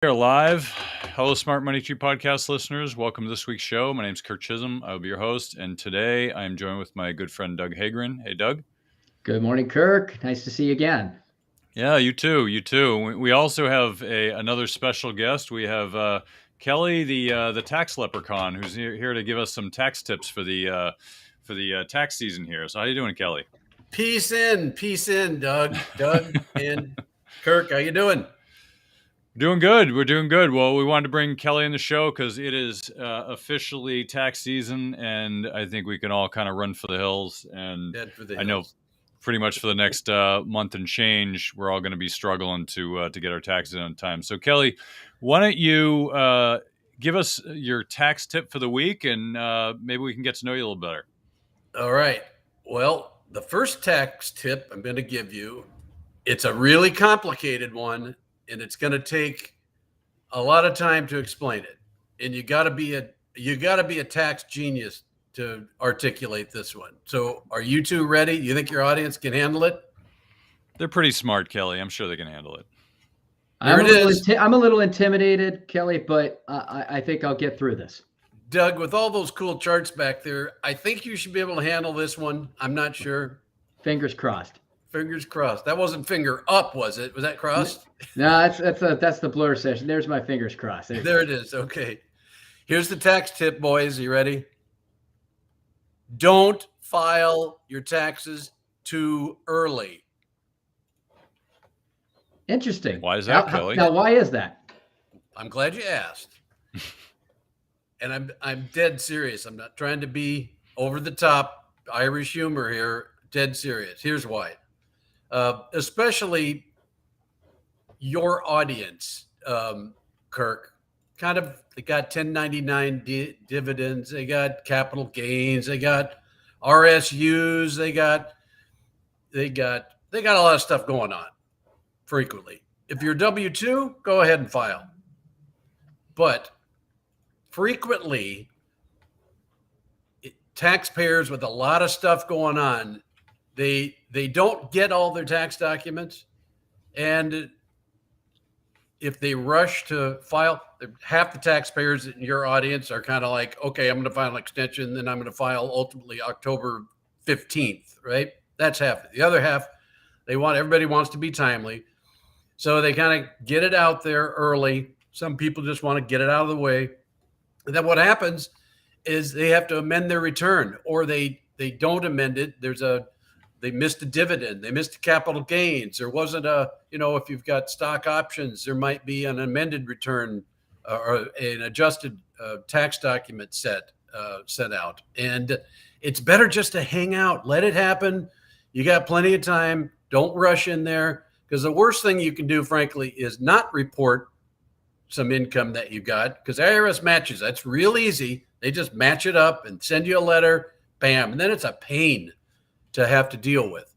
We're live. Hello, Smart Money Tree podcast listeners. Welcome to this week's show. My name is Kirk Chisholm. I will be your host, and today I am joined with my good friend Doug Hagren. Hey, Doug. Good morning, Kirk. Nice to see you again. Yeah, you too. You too. We also have another special guest. We have Kelly, the tax leprechaun, who's here to give us some tax tips for the tax season here. So, how you doing, Kelly? Peace in, Doug. Doug and Kirk, how you doing? Doing good. We're doing good. Well, we wanted to bring Kelly in the show because it is officially tax season, and I think we can all kind of run for the hills. And I know pretty much for the next month and change, we're all going to be struggling to get our taxes in on time. So, Kelly, why don't you give us your tax tip for the week, and maybe we can get to know you a little better. All right. Well, the first tax tip I'm going to give you, it's a really complicated one. And it's going to take a lot of time to explain it. And you got to be a tax genius to articulate this one. So, are you two ready? You think your audience can handle it? They're pretty smart, Kelly. I'm sure they can handle it. I'm a little intimidated, Kelly, but I think I'll get through this. Doug, with all those cool charts back there, I think you should be able to handle this one. I'm not sure. Fingers crossed. Fingers crossed. That wasn't finger up, was it? Was that crossed? No, that's the blur session. There's my fingers crossed. There it is. Okay. Here's the tax tip, boys. You ready? Don't file your taxes too early. Interesting. Why is that, Kelly? Now, why is that? I'm glad you asked. And I'm dead serious. I'm not trying to be over the top Irish humor here. Dead serious. Here's why. Especially your audience, Kirk, they got 1099 dividends, they got capital gains, they got RSUs, they got a lot of stuff going on frequently. If you're W-2, go ahead and file. But frequently, taxpayers with a lot of stuff going on, they don't get all their tax documents, and if they rush to file, half the taxpayers in your audience are kind of like, okay, I'm going to file an extension, then I'm going to file ultimately October 15th, right? That's half. The other half, everybody wants to be timely, so they kind of get it out there early. Some people just want to get it out of the way, and then what happens is they have to amend their return, or they don't amend it. They missed a dividend. They missed capital gains. There wasn't if you've got stock options, there might be an amended return or an adjusted tax document sent out. And it's better just to hang out. Let it happen. You got plenty of time. Don't rush in there, because the worst thing you can do, frankly, is not report some income that you got, because IRS matches. That's real easy. They just match it up and send you a letter, bam. And then it's a pain to have to deal with.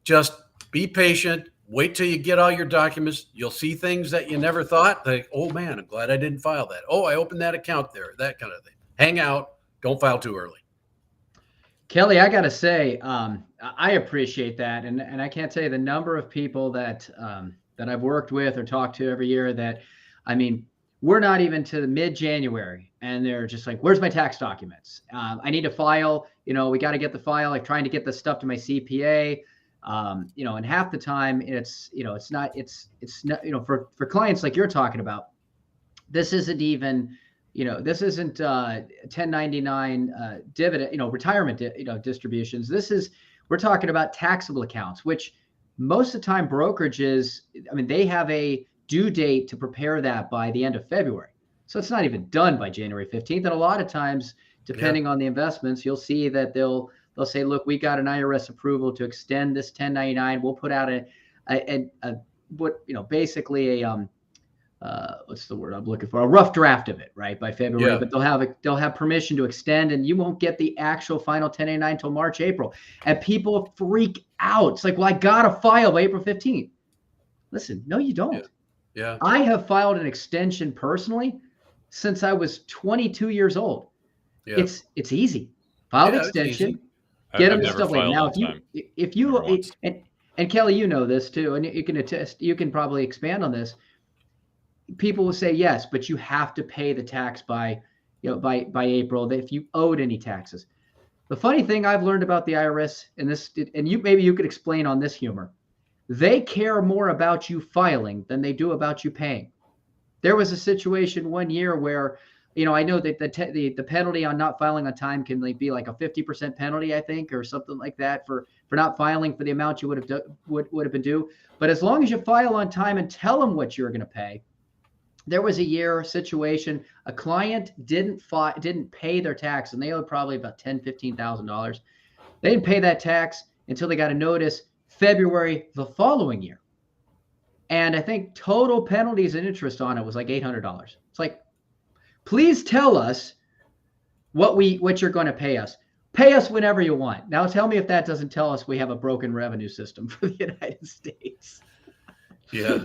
Just be patient. Wait till you get all your documents. You'll see things that you never thought. Like, oh man, I'm glad I didn't file that. Oh, I opened that account there. That kind of thing. Hang out. Don't file too early. Kelly, I got to say, I appreciate that. And I can't tell you the number of people that I've worked with or talked to every year that, we're not even to the mid-January, and they're just like, where's my tax documents? I need to file, we got to get the file, like trying to get the stuff to my CPA. And half the time it's not, for clients like you're talking about, this isn't even, this isn't 1099 dividend, retirement, distributions. We're talking about taxable accounts, which most of the time brokerages, they have a due date to prepare that by the end of February. So it's not even done by January 15th. And a lot of times, depending on the investments, you'll see that they'll say, look, we got an IRS approval to extend this 1099. We'll put out basically a what's the word I'm looking for? A rough draft of it, right, by February. Yeah. But they'll have permission to extend, and you won't get the actual final 1099 until March, April. And people freak out. It's like, well, I gotta file by April 15th. Listen, no, you don't. Yeah. I have filed an extension personally since I was 22 years old. Yeah. It's easy. File the extension, get them stuff like now. If you and Kelly, you know this too, and you can attest. You can probably expand on this. people will say yes, but you have to pay the tax by, by April, if you owed any taxes. The funny thing I've learned about the IRS, and maybe you could explain on this humor, they care more about you filing than they do about you paying. There was a situation one year where, I know that the penalty on not filing on time can be like a 50% penalty, I think, or something like that for not filing for the amount you would have been due. But as long as you file on time and tell them what you're going to pay. There was a year situation, a client didn't pay their tax, and they owed probably about $10,000-$15,000. They didn't pay that tax until they got a notice February the following year. And I think total penalties and interest on it was like $800. It's like, please tell us what you're going to pay us. Pay us whenever you want. Now tell me if that doesn't tell us we have a broken revenue system for the United States. Yeah.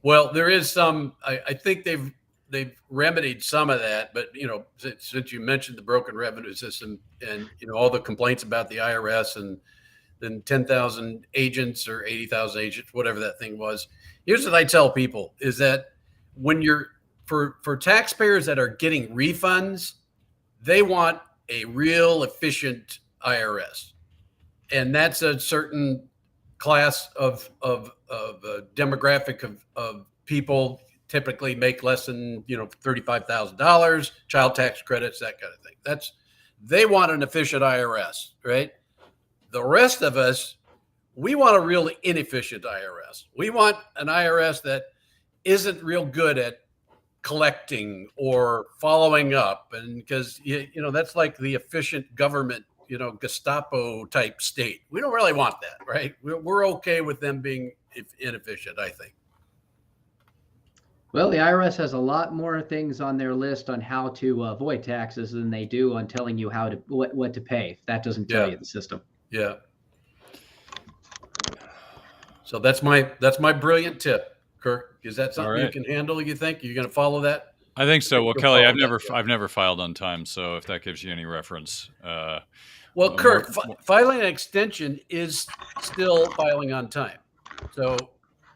Well, there is some. I think they've remedied some of that, but since you mentioned the broken revenue system and all the complaints about the IRS and then 10,000 agents or 80,000 agents, whatever that thing was. Here's what I tell people: is that when you're for taxpayers that are getting refunds, they want a real efficient IRS, and that's a certain class of demographic of people typically make less than $35,000, child tax credits, that kind of thing. They want an efficient IRS, right? The rest of us, we want a really inefficient IRS. We want an IRS that isn't real good at collecting or following up, and because that's like the efficient government, Gestapo type state. We don't really want that, right? We're okay with them being inefficient, I think. Well, the IRS has a lot more things on their list on how to avoid taxes than they do on telling you what to pay. If that doesn't tell you the system. Yeah. So that's my brilliant tip, Kirk. Is that something you can handle? You think you're going to follow that? I think so. Well, Kelly, I've never filed on time, so if that gives you any reference. Well, Kirk, filing an extension is still filing on time. So.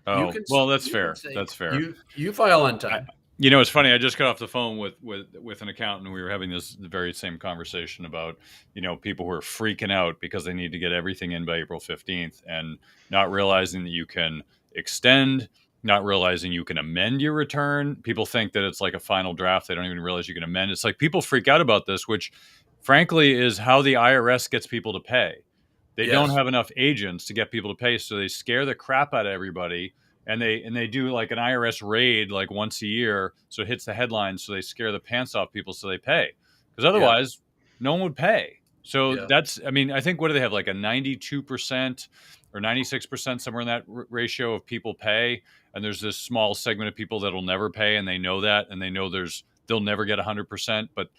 Well, that's fair. That's fair. You file on time. It's funny. I just got off the phone with an accountant, and we were having the very same conversation about, people who are freaking out because they need to get everything in by April 15th and not realizing that you can extend, not realizing you can amend your return. People think that it's like a final draft. They don't even realize you can amend. It's like people freak out about this, which frankly is how the IRS gets people to pay. They don't have enough agents to get people to pay, so they scare the crap out of everybody, and they do like an IRS raid like once a year, so it hits the headlines, so they scare the pants off people, so they pay, because otherwise no one would pay. So that's, I think, what do they have, like a 92% or 96%, somewhere in that ratio of people pay, and there's this small segment of people that'll never pay, and they know that, and they know they'll never get 100%, but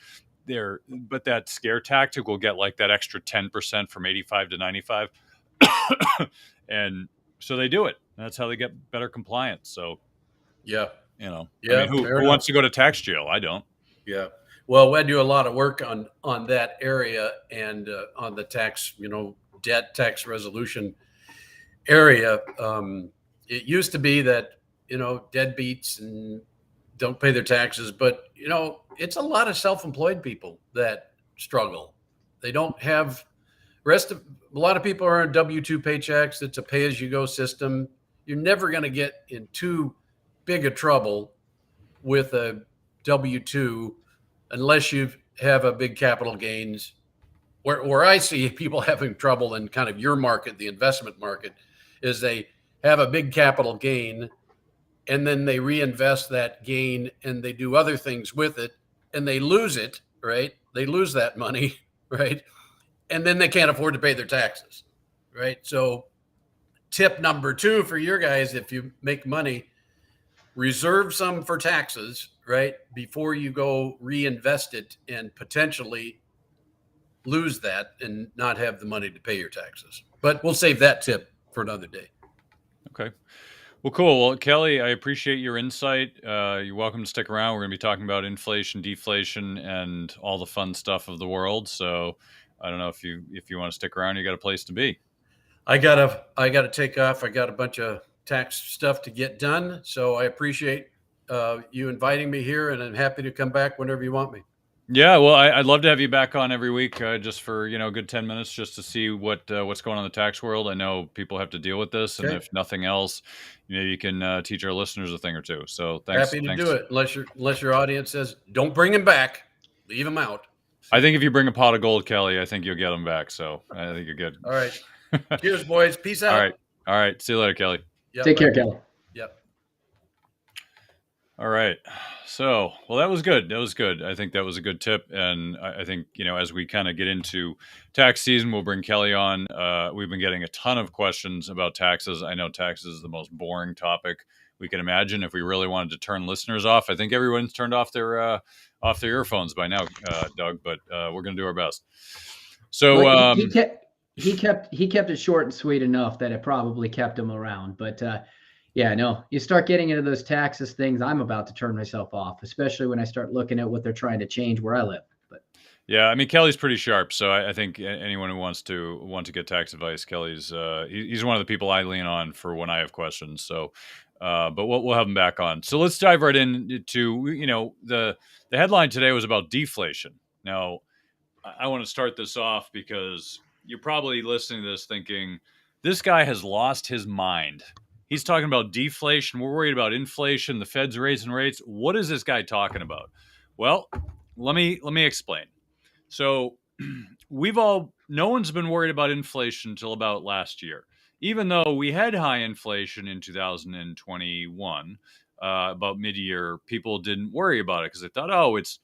that scare tactic will get like that extra 10% from 85 to 95. And so they do it. That's how they get better compliance. So, who wants to go to tax jail? I don't. Yeah. Well, we do a lot of work on that area and on the tax, debt tax resolution area. It used to be that, deadbeats and don't pay their taxes, but it's a lot of self-employed people that struggle. They don't have a lot of people are on W-2 paychecks. It's a pay-as-you-go system. You're never going to get in too big a trouble with a W-2 unless you have a big capital gains. Where I see people having trouble in kind of your market, the investment market, is they have a big capital gain and then they reinvest that gain and they do other things with it and they lose it, right? They lose that money, right? And then they can't afford to pay their taxes, right? So tip number 2 for your guys, if you make money, reserve some for taxes, right? Before you go reinvest it and potentially lose that and not have the money to pay your taxes. But we'll save that tip for another day. Okay. Well, cool. Well, Kelly, I appreciate your insight. You're welcome to stick around. We're going to be talking about inflation, deflation, and all the fun stuff of the world. So I don't know if you want to stick around. You got a place to be. I gotta take off. I got a bunch of tax stuff to get done. So I appreciate you inviting me here, and I'm happy to come back whenever you want me. Yeah, well, I'd love to have you back on every week, just for a good 10 minutes, just to see what's going on in the tax world. I know people have to deal with this, and if nothing else, you can teach our listeners a thing or two. So thanks. Happy to do it, unless your audience says don't bring him back, leave him out. I think if you bring a pot of gold, Kelly, I think you'll get them back. So I think you're good. All right. Cheers, boys. Peace out. All right. See you later, Kelly. Yep, take care, Kelly. Yep. All right. So, well, that was good. That was good. I think that was a good tip. And I think, as we kind of get into tax season, we'll bring Kelly on. We've been getting a ton of questions about taxes. I know taxes is the most boring topic we can imagine. If we really wanted to turn listeners off, I think everyone's turned off their earphones by now, Doug, but we're going to do our best. So well, he kept it short and sweet enough that it probably kept him around. But yeah, no, you start getting into those taxes things, I'm about to turn myself off, especially when I start looking at what they're trying to change where I live. But yeah, I mean, Kelly's pretty sharp, so I think anyone who wants to get tax advice, Kelly's he's one of the people I lean on for when I have questions. So, but we'll have him back on. So let's dive right into the headline today was about deflation. Now, I want to start this off because you're probably listening to this thinking this guy has lost his mind. He's talking about deflation. We're worried about inflation. The Fed's raising rates. What is this guy talking about? Well, let me explain. So no one's been worried about inflation until about last year. Even though we had high inflation in 2021, about mid-year, people didn't worry about it because they thought, oh, it's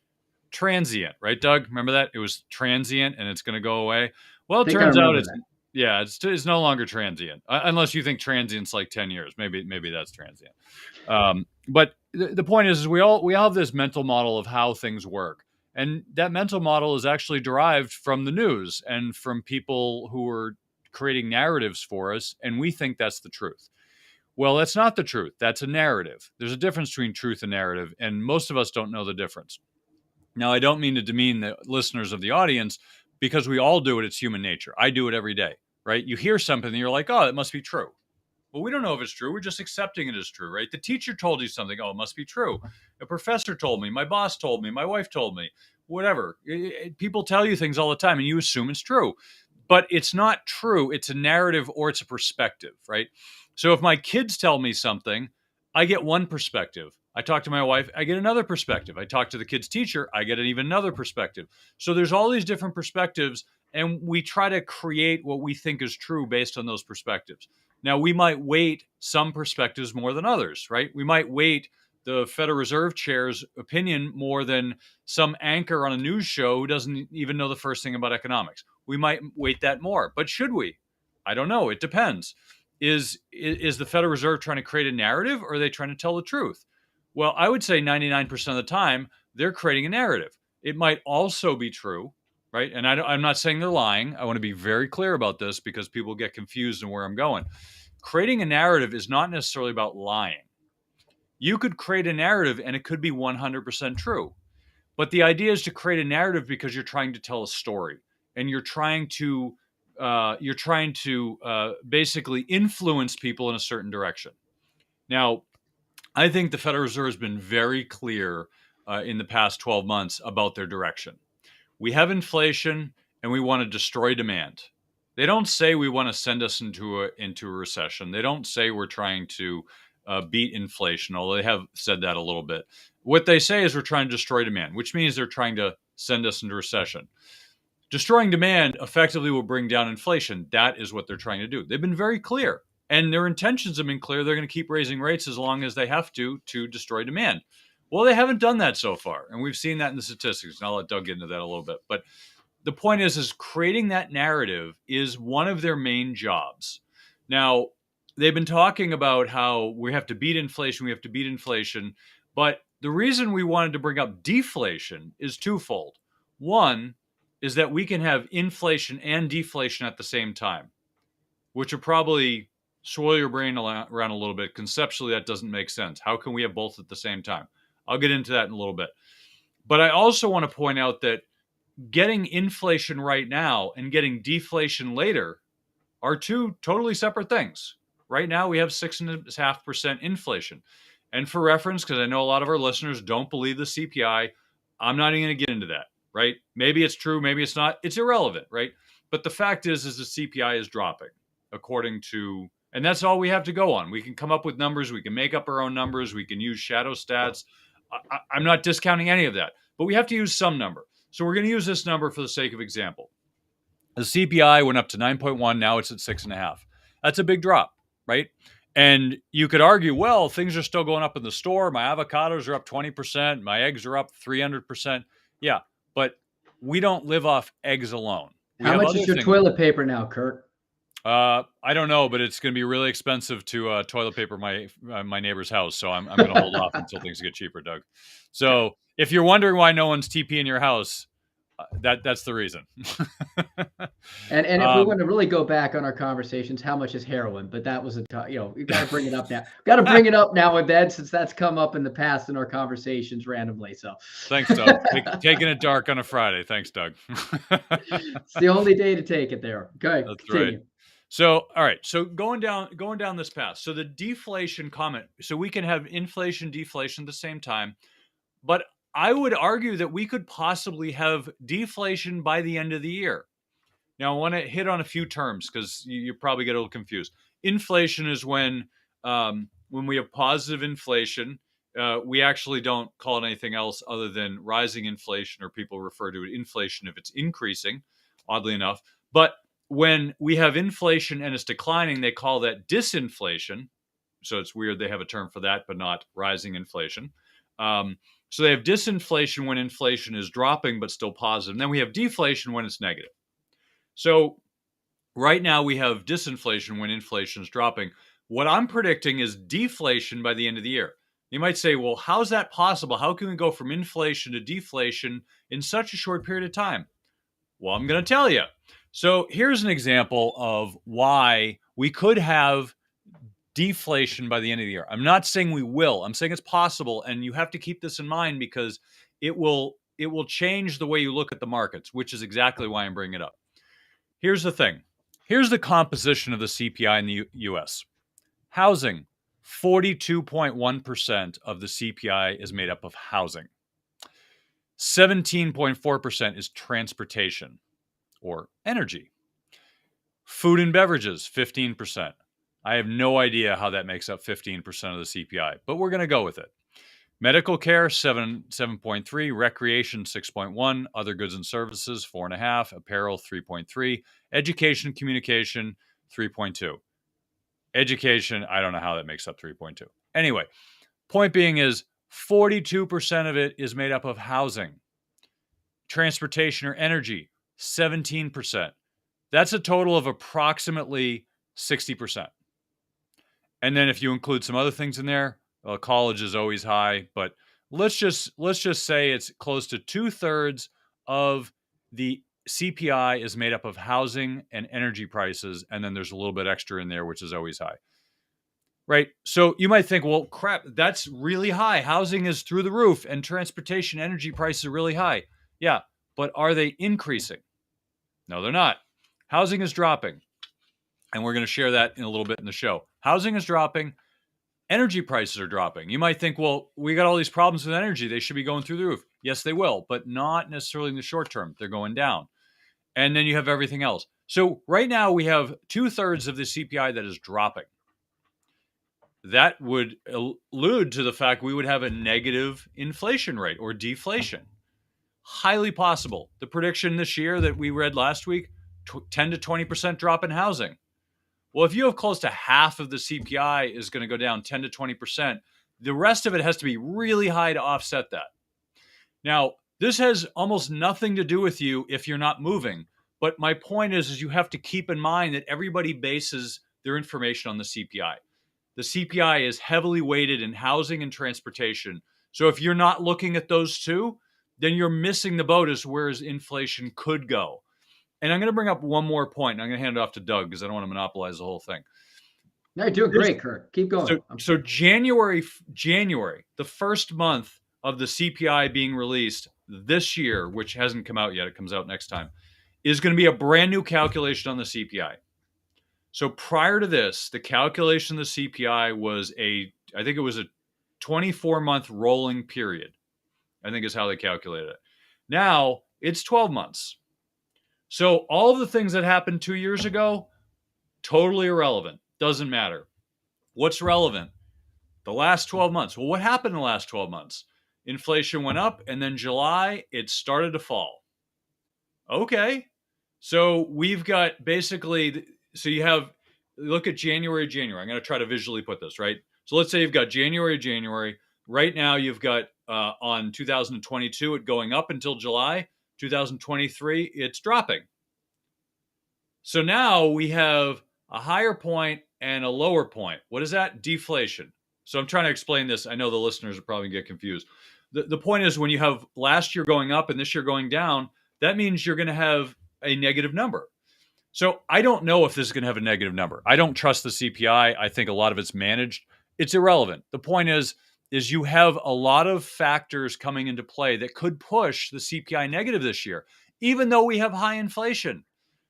transient, right, Doug? Remember that? It was transient and it's going to go away. Well, it turns out it's no longer transient, unless you think transient's like 10 years. Maybe that's transient. But the point is we all have this mental model of how things work. And that mental model is actually derived from the news and from people who are creating narratives for us. And we think that's the truth. Well, that's not the truth. That's a narrative. There's a difference between truth and narrative. And most of us don't know the difference. Now, I don't mean to demean the listeners of the audience because we all do it. It's human nature. I do it every day, right? You hear something and you're like, oh, it must be true. Well, we don't know if it's true. We're just accepting it as true, right? The teacher told you something. Oh, it must be true. A professor told me. My boss told me. My wife told me. Whatever. People tell you things all the time and you assume it's true. But it's not true. It's a narrative or it's a perspective, right? So if my kids tell me something, I get one perspective. I talk to my wife, I get another perspective. I talk to the kid's teacher, I get even another perspective. So there's all these different perspectives, and we try to create what we think is true based on those perspectives. Now, we might weight some perspectives more than others, right? We might weight the Federal Reserve Chair's opinion more than some anchor on a news show who doesn't even know the first thing about economics. We might weight that more, but should we? I don't know. It depends. Is the Federal Reserve trying to create a narrative, or are they trying to tell the truth? Well, I would say 99% of the time, they're creating a narrative. It might also be true, right? And I'm not saying they're lying. I want to be very clear about this because people get confused in where I'm going. Creating a narrative is not necessarily about lying. You could create a narrative and it could be 100% true. But the idea is to create a narrative because you're trying to tell a story and you're trying to basically influence people in a certain direction. Now, I think the Federal Reserve has been very clear in the past 12 months about their direction. We have inflation and we want to destroy demand. They don't say we want to send us into a recession. They don't say we're trying to beat inflation, although they have said that a little bit. What they say is we're trying to destroy demand, which means they're trying to send us into recession. Destroying demand effectively will bring down inflation. That is what they're trying to do. They've been very clear. And their intentions have been clear. They're going to keep raising rates as long as they have to destroy demand. Well, they haven't done that so far. And we've seen that in the statistics. And I'll let Doug get into that a little bit. But the point is creating that narrative is one of their main jobs. Now, they've been talking about how we have to beat inflation. But the reason we wanted to bring up deflation is twofold. One is that we can have inflation and deflation at the same time, which will probably swirl your brain around a little bit. Conceptually, that doesn't make sense. How can we have both at the same time? I'll get into that in a little bit. But I also want to point out that getting inflation right now and getting deflation later are two totally separate things. Right now, we have 6.5% inflation. And for reference, because I know a lot of our listeners don't believe the CPI, I'm not even going to get into that, right? Maybe it's true, maybe it's not. It's irrelevant, right? But the fact is the CPI is dropping according to, and that's all we have to go on. We can come up with numbers. We can make up our own numbers. We can use shadow stats. I'm not discounting any of that, but we have to use some number. So we're going to use this number for the sake of example. The CPI went up to 9.1. Now it's at 6.5. That's a big drop, right? And you could argue, well, things are still going up in the store. My avocados are up 20%. My eggs are up 300%. Yeah, but we don't live off eggs alone. How much is your toilet paper now, Kurt? I don't know, but it's going to be really expensive to toilet paper my neighbor's house. So I'm going to hold off until things get cheaper, Doug. So if you're wondering why no one's TP in your house, that's the reason. And if we want to really go back on our conversations, how much is heroin? But that was you got to bring it up now. Got to bring it up now and then, since that's come up in the past in our conversations randomly. So thanks, Doug. Taking it dark on a Friday. Thanks, Doug. It's the only day to take it there. Okay, that's continue. Right. So, all right. So going down this path. So the deflation comment. So we can have inflation, deflation at the same time, but I would argue that we could possibly have deflation by the end of the year. Now, I want to hit on a few terms because you probably get a little confused. Inflation is when we have positive inflation. We actually don't call it anything else other than rising inflation, or people refer to it inflation if it's increasing, oddly enough. But when we have inflation and it's declining, they call that disinflation. So it's weird they have a term for that, but not rising inflation. So they have disinflation when inflation is dropping but still positive. And then we have deflation when it's negative. So right now we have disinflation when inflation is dropping. What I'm predicting is deflation by the end of the year. You might say, well, how's that possible? How can we go from inflation to deflation in such a short period of time? Well, I'm going to tell you. So here's an example of why we could have deflation by the end of the year. I'm not saying we will. I'm saying it's possible, and you have to keep this in mind because it will change the way you look at the markets, which is exactly why I'm bringing it up. Here's the thing. Here's the composition of the CPI in the U.S. Housing, 42.1% of the CPI is made up of housing. 17.4% is transportation or energy. Food and beverages, 15%. I have no idea how that makes up 15% of the CPI, but we're going to go with it. Medical care, 7.3, recreation, 6.1, other goods and services, 4.5, apparel, 3.3, education, communication, 3.2. Education, I don't know how that makes up 3.2. Anyway, point being is 42% of it is made up of housing. Transportation or energy, 17%. That's a total of approximately 60%. And then if you include some other things in there, well, college is always high, but let's just say it's close to 2/3 of the CPI is made up of housing and energy prices, and then there's a little bit extra in there, which is always high. Right? So you might think, well, crap, that's really high. Housing is through the roof, and transportation energy prices are really high. Yeah, but are they increasing? No, they're not. Housing is dropping, and we're going to share that in a little bit in the show. Housing is dropping. Energy prices are dropping. You might think, well, we got all these problems with energy. They should be going through the roof. Yes, they will, but not necessarily in the short term. They're going down. And then you have everything else. So right now we have 2/3 of the CPI that is dropping. That would allude to the fact we would have a negative inflation rate or deflation. Highly possible. The prediction this year that we read last week, 10 to 20% drop in housing. Well, if you have close to half of the CPI is going to go down 10 to 20%, the rest of it has to be really high to offset that. Now, this has almost nothing to do with you if you're not moving. But my point is you have to keep in mind that everybody bases their information on the CPI. The CPI is heavily weighted in housing and transportation. So if you're not looking at those two, then you're missing the boat as where inflation could go. And I'm going to bring up one more point, and I'm going to hand it off to Doug because I don't want to monopolize the whole thing. No, you're doing great, Kurt. Keep going. So January, the first month of the CPI being released this year, which hasn't come out yet, it comes out next time, is going to be a brand new calculation on the CPI. So prior to this, the calculation of the CPI was I think it was a 24-month rolling period, I think is how they calculate it. Now it's 12 months. So all the things that happened 2 years ago, totally irrelevant. Doesn't matter. What's relevant? The last 12 months. Well, what happened in the last 12 months? Inflation went up, and then July, it started to fall. Okay. So we've got basically, so you have, look at January. I'm going to try to visually put this, right? So let's say you've got January. Right now you've got on 2022, it going up until July. 2023, it's dropping. So now we have a higher point and a lower point. What is that? Deflation. So I'm trying to explain this. I know the listeners are probably get confused. The point is when you have last year going up and this year going down, that means you're going to have a negative number. So I don't know if this is going to have a negative number. I don't trust the CPI. I think a lot of it's managed. It's irrelevant. The point is you have a lot of factors coming into play that could push the CPI negative this year, even though we have high inflation.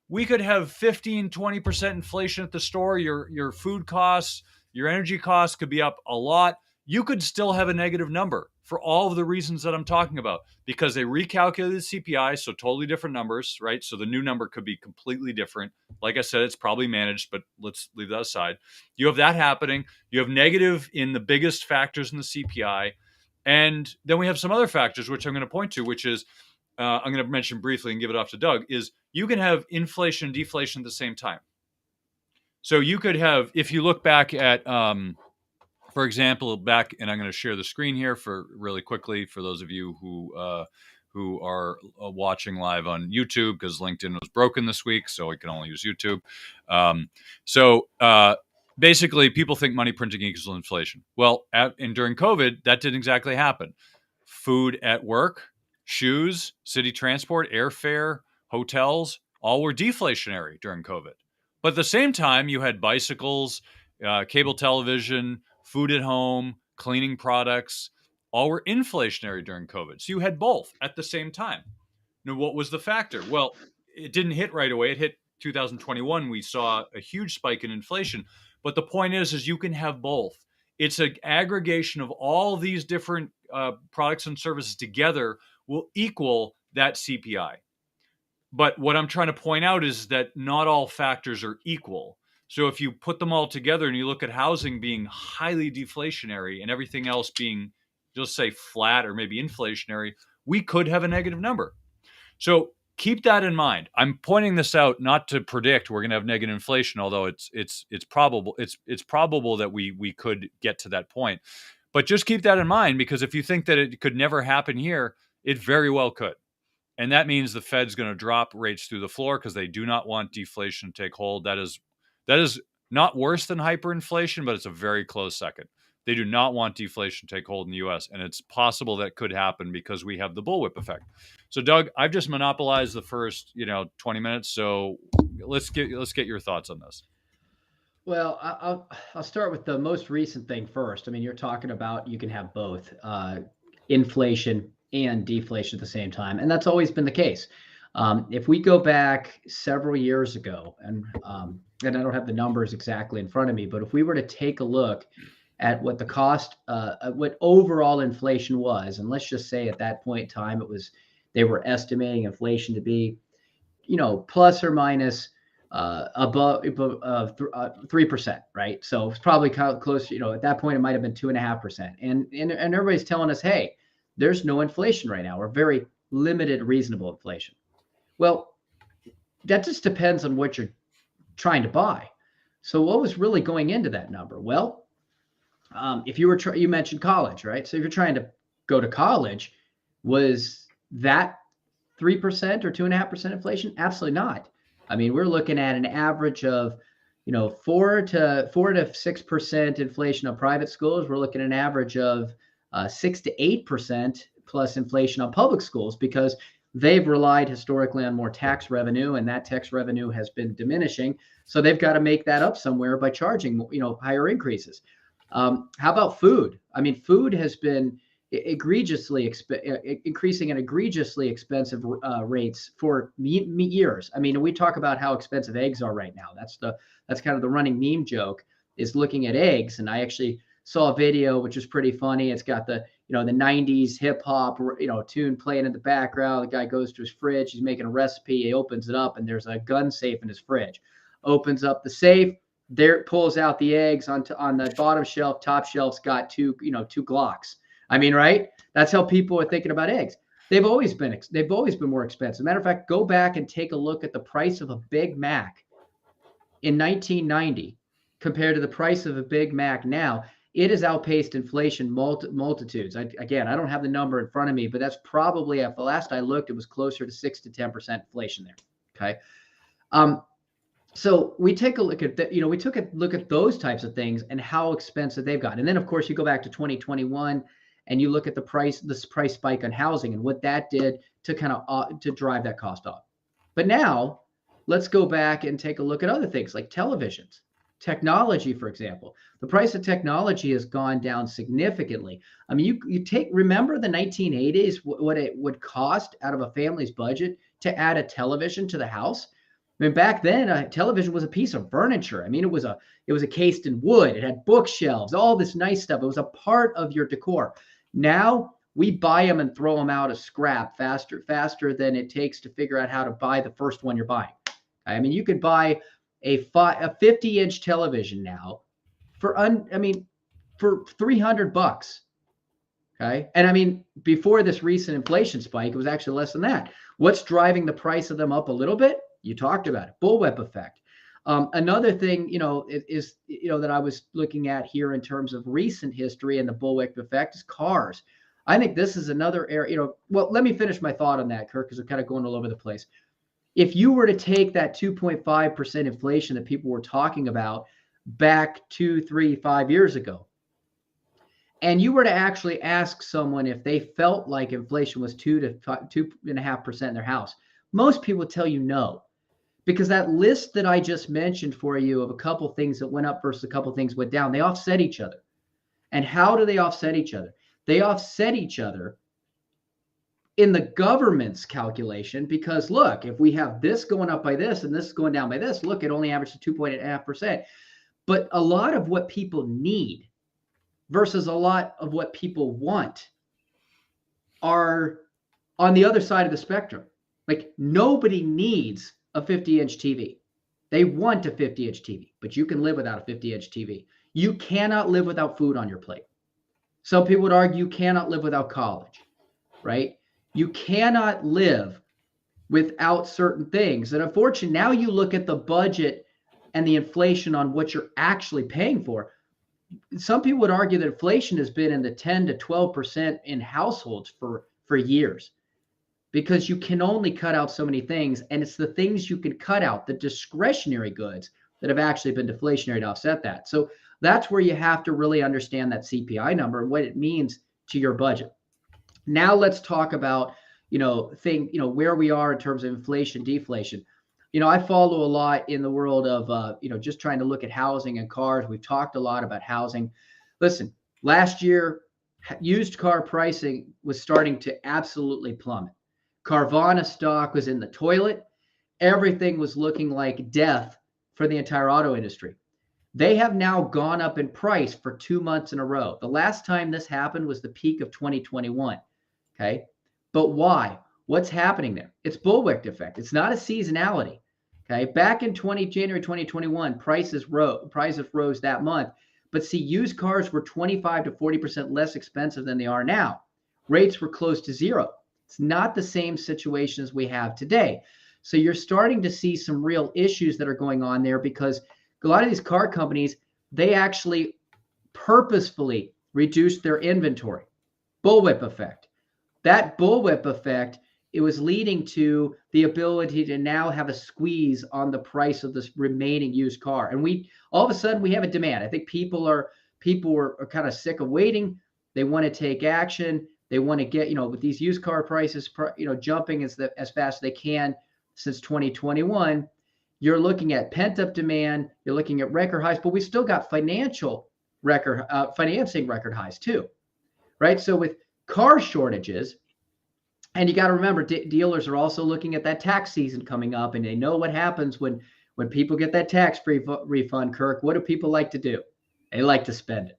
We could have 15, 20% inflation at the store. Your food costs, your energy costs could be up a lot. You could still have a negative number for all of the reasons that I'm talking about, because they recalculated CPI, so totally different numbers, right? So the new number could be completely different. Like I said, it's probably managed, but let's leave that aside. You have that happening. You have negative in the biggest factors in the CPI. And then we have some other factors, which I'm going to point to, which is, I'm going to mention briefly and give it off to Doug, is you can have inflation and deflation at the same time. So you could have, if you look back at, for example, back, and I'm going to share the screen here for really quickly for those of you who are watching live on YouTube, because LinkedIn was broken this week, so we can only use YouTube. Basically, people think money printing equals inflation. Well, and during COVID, that didn't exactly happen. Food at work, shoes, city transport, airfare, hotels, all were deflationary during COVID. But at the same time, you had bicycles, cable television, food at home, cleaning products, all were inflationary during COVID. So you had both at the same time. Now, what was the factor? Well, it didn't hit right away. It hit 2021. We saw a huge spike in inflation. But the point is you can have both. It's an aggregation of all these different products and services together will equal that CPI. But what I'm trying to point out is that not all factors are equal. So if you put them all together and you look at housing being highly deflationary and everything else being, just say, flat or maybe inflationary, we could have a negative number. So keep that in mind. I'm pointing this out not to predict we're going to have negative inflation, although it's probable that we could get to that point. But just keep that in mind, because if you think that it could never happen here, it very well could. And that means the Fed's going to drop rates through the floor because they do not want deflation to take hold. That is not worse than hyperinflation, but it's a very close second. They do not want deflation to take hold in the U.S., and it's possible that could happen because we have the bullwhip effect. So, Doug, I've just monopolized the first 20 minutes. So let's get your thoughts on this. Well, I'll start with the most recent thing first. I mean, you're talking about you can have both inflation and deflation at the same time, and that's always been the case. If we go back several years ago, and I don't have the numbers exactly in front of me, but if we were to take a look at what the cost, what overall inflation was, and let's just say at that point in time, they were estimating inflation to be, plus or minus above 3%, right? So it's probably close. At that point, it might have been 2.5%, and everybody's telling us, hey, there's no inflation right now, or very limited reasonable inflation. Well, that just depends on what you're trying to buy. So what was really going into that number? Well, if you were, you mentioned college, right? So if you're trying to go to college, was that 3% or 2.5% inflation? Absolutely not. I mean, we're looking at an average of, 4 to 6% inflation on private schools. We're looking at an average of 6 to 8% plus inflation on public schools, because they've relied historically on more tax revenue, and that tax revenue has been diminishing. So they've got to make that up somewhere by charging, higher increases. How about food? I mean, food has been egregiously increasing at egregiously expensive rates for years. I mean, we talk about how expensive eggs are right now. That's kind of the running meme joke, is looking at eggs. And I actually saw a video, which is pretty funny. It's got the, the 90s hip hop, tune playing in the background. The guy goes to his fridge. He's making a recipe. He opens it up and there's a gun safe in his fridge. Opens up the safe. There, pulls out the eggs on the bottom shelf. Top shelf's got two Glocks. I mean, right? That's how people are thinking about eggs. They've always been more expensive. Matter of fact, go back and take a look at the price of a Big Mac in 1990 compared to the price of a Big Mac now. It has outpaced inflation multitudes. I don't have the number in front of me, but that's probably, at the last I looked, it was closer to 6 to 10% inflation there. Okay. So we take a look at that, we took a look at those types of things and how expensive they've gotten. And then of course you go back to 2021 and you look at this price spike on housing and what that did to kind of to drive that cost up. But now let's go back and take a look at other things like televisions, technology, for example. The price of technology has gone down significantly. I mean, remember the 1980s, what it would cost out of a family's budget to add a television to the house? I mean, back then, a television was a piece of furniture. I mean, it was cased in wood. It had bookshelves, all this nice stuff. It was a part of your decor. Now we buy them and throw them out as scrap faster than it takes to figure out how to buy the first one you're buying. I mean, you could buy a 50-inch television now for $300. Okay, and I mean, before this recent inflation spike, it was actually less than that. What's driving the price of them up a little bit? You talked about it, bullwhip effect. Another thing, is that I was looking at here in terms of recent history and the bullwhip effect is cars. I think this is another area, well, let me finish my thought on that, Kirk, because I'm kind of going all over the place. If you were to take that 2.5% inflation that people were talking about back 2, 3, 5 years ago, and you were to actually ask someone if they felt like inflation was 2 to 2.5% in their house, most people would tell you no. Because that list that I just mentioned for you of a couple things that went up versus a couple things went down, they offset each other. And how do they offset each other? They offset each other in the government's calculation because, look, if we have this going up by this and this going down by this, look, it only averages 2.5%. But a lot of what people need versus a lot of what people want are on the other side of the spectrum. Like, nobody needs a 50-inch TV. They want a 50-inch TV, but you can live without a 50-inch TV. You cannot live without food on your plate. Some people would argue you cannot live without college, right? You cannot live without certain things. And unfortunately, now you look at the budget and the inflation on what you're actually paying for. Some people would argue that inflation has been in the 10 to 12% in households for years, because you can only cut out so many things. And it's the things you can cut out, the discretionary goods, that have actually been deflationary to offset that. So that's where you have to really understand that CPI number and what it means to your budget. Now let's talk about, where we are in terms of inflation, deflation. I follow a lot in the world of, just trying to look at housing and cars. We've talked a lot about housing. Listen, last year, used car pricing was starting to absolutely plummet. Carvana stock was in the toilet. Everything was looking like death for the entire auto industry. They have now gone up in price for 2 months in a row. The last time this happened was the peak of 2021. Okay. But why? What's happening there? It's bullwhip effect. It's not a seasonality. Okay. Back in January 2021, prices rose that month. But see, used cars were 25 to 40% less expensive than they are now. Rates were close to zero. It's not the same situation as we have today. So you're starting to see some real issues that are going on there because a lot of these car companies, they actually purposefully reduced their inventory. Bullwhip effect. That bullwhip effect, it was leading to the ability to now have a squeeze on the price of this remaining used car. And all of a sudden we have a demand. I think people are kind of sick of waiting. They want to take action. They want to get, with these used car prices, jumping as fast as they can since 2021, you're looking at pent-up demand. You're looking at record highs, but we still got financing record highs too, right? So with car shortages, and you got to remember, dealers are also looking at that tax season coming up, and they know what happens when people get that tax refund. Kirk, what do people like to do? They like to spend it.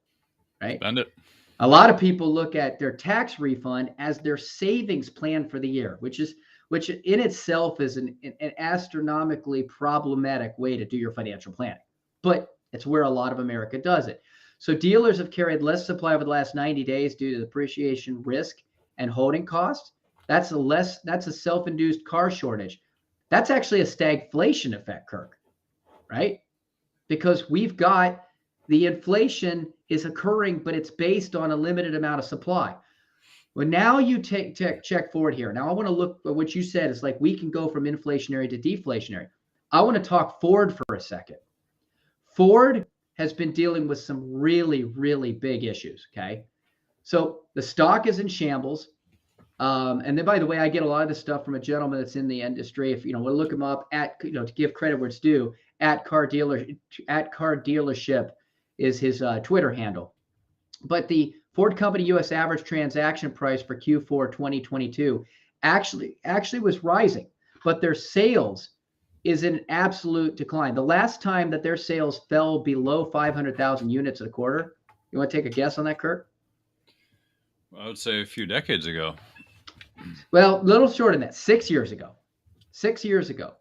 right? Spend it. A lot of people look at their tax refund as their savings plan for the year, which in itself is an astronomically problematic way to do your financial planning. But it's where a lot of America does it. So dealers have carried less supply over the last 90 days due to depreciation risk and holding costs. That's a self-induced car shortage. That's actually a stagflation effect, Kirk, right? Because we've got the inflation is occurring, but it's based on a limited amount of supply. Well, now you check forward here. Now I want to look at what you said. It's like we can go from inflationary to deflationary. I want to talk Ford for a second. Ford has been dealing with some really, really big issues. Okay. So the stock is in shambles. And then, by the way, I get a lot of this stuff from a gentleman that's in the industry. If we'll look him up to give credit where it's due, at car dealership is his Twitter handle. But the Ford Company U.S. average transaction price for Q4 2022 actually was rising, but their sales is in absolute decline. The last time that their sales fell below 500,000 units in a quarter, you want to take a guess on that, Kurt? I would say a few decades ago. Well, a little short than that. 6 years ago. 6 years ago.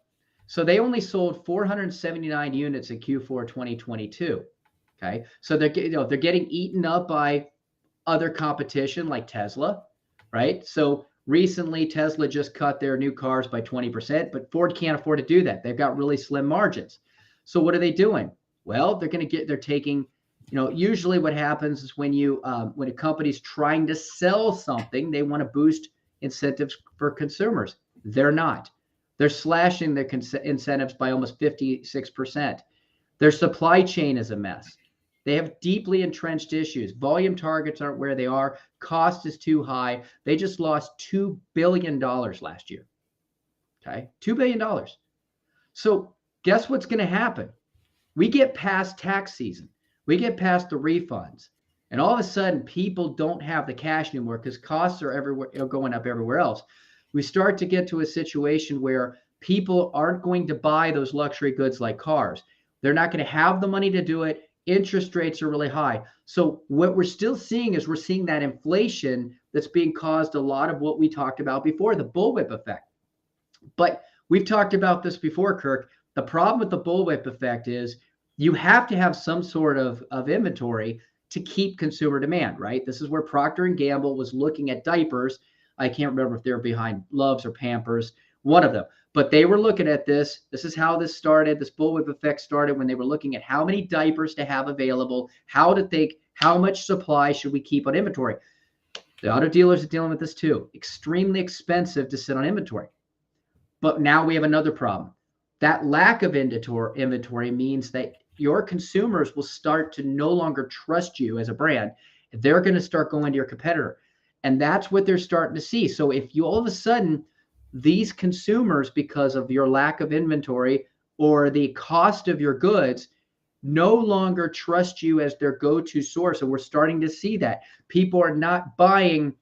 So they only sold 479 units in Q4 2022. Okay, so they're getting eaten up by other competition like Tesla, right? So recently Tesla just cut their new cars by 20%, but Ford can't afford to do that. They've got really slim margins. So what are they doing? Well, they're taking, usually what happens is when a company's trying to sell something, they want to boost incentives for consumers. They're not. They're slashing their incentives by almost 56%. Their supply chain is a mess. They have deeply entrenched issues. Volume targets aren't where they are. Cost is too high. They just lost $2 billion last year. Okay, $2 billion. So guess what's going to happen? We get past tax season. We get past the refunds. And all of a sudden, people don't have the cash anymore because costs are going up everywhere else. We start to get to a situation where people aren't going to buy those luxury goods like cars. They're not going to have the money to do it. Interest rates are really high. So what we're still seeing is that inflation that's being caused a lot of what we talked about before, the bullwhip effect. But we've talked about this before, Kirk. The problem with the bullwhip effect is you have to have some sort of inventory to keep consumer demand, right? This is where Procter & Gamble was looking at diapers. I can't remember if they're behind Love's or Pampers, one of them. But they were looking at this. This is how this started. This bullwhip effect started when they were looking at how many diapers to have available, how to think, how much supply should we keep on inventory. The auto dealers are dealing with this too. Extremely expensive to sit on inventory. But now we have another problem. That lack of inventory means that your consumers will start to no longer trust you as a brand. They're going to start going to your competitor. And that's what they're starting to see. So if you all of a sudden, these consumers, because of your lack of inventory or the cost of your goods, no longer trust you as their go-to source. And we're starting to see that. People are not buying